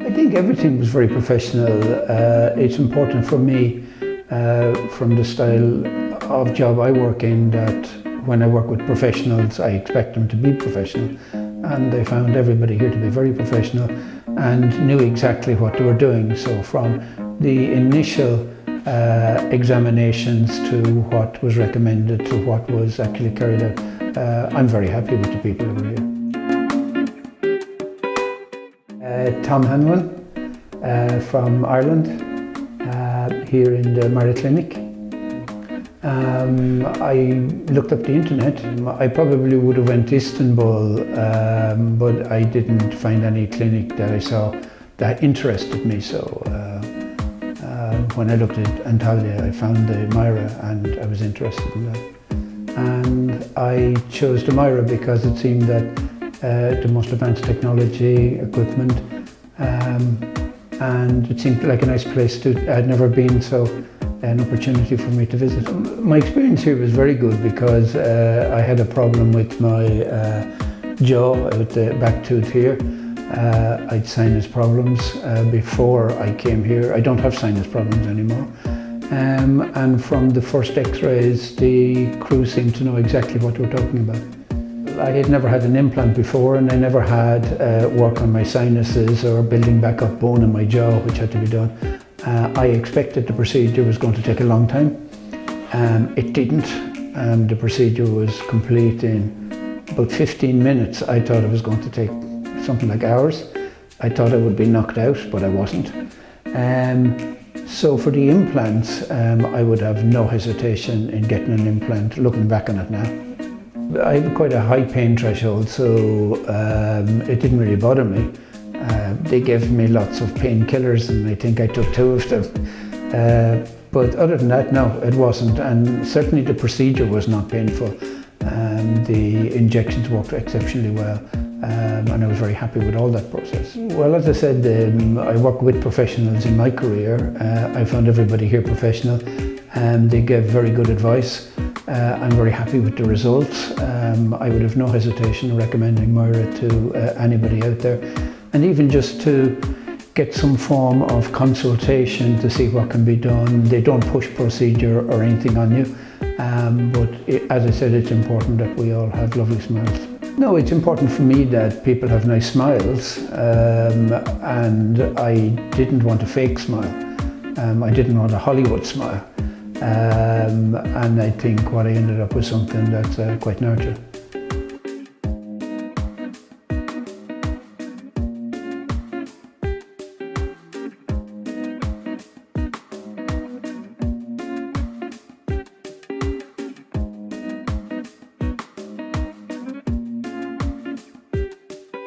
I think everything was very professional. It's important for me from the style of job I work in that when I work with professionals, I expect them to be professional. And I found everybody here to be very professional and knew exactly what they were doing. So from the initial examinations to what was recommended to what was actually carried out, I'm very happy with the people who were here. Tom Hanlon from Ireland, here in the Myra clinic. I looked up the internet. I probably would have went to Istanbul, but I didn't find any clinic that I saw that interested me. So when I looked at Antalya, I found the Myra and I was interested in that. And I chose the Myra because it seemed that the most advanced technology, equipment, and it seemed like a nice place to, I'd never been, so an opportunity for me to visit. My experience here was very good because I had a problem with my jaw, with the back tooth here. I'd sinus problems before I came here. I don't have sinus problems anymore. And from the first x-rays, the crew seemed to know exactly what we were talking about. I had never had an implant before, and I never had work on my sinuses or building back up bone in my jaw, which had to be done. I expected the procedure was going to take a long time. It didn't. The procedure was complete in about 15 minutes. I thought it was going to take something like hours. I thought I would be knocked out, but I wasn't. So for the implants, I would have no hesitation in getting an implant, looking back on it now. I have quite a high pain threshold, so it didn't really bother me. They gave me lots of painkillers and I think I took 2 of them. But other than that, no, it wasn't. And certainly the procedure was not painful. The injections worked exceptionally well. And I was very happy with all that process. Well, as I said, I work with professionals in my career. I found everybody here professional. They gave very good advice. I'm very happy with the results. I would have no hesitation in recommending Myra to anybody out there. And even just to get some form of consultation to see what can be done. They don't push procedure or anything on you. But as I said, it's important that we all have lovely smiles. No, it's important for me that people have nice smiles. And I didn't want a fake smile. I didn't want a Hollywood smile. And I think what I ended up with something that's quite natural.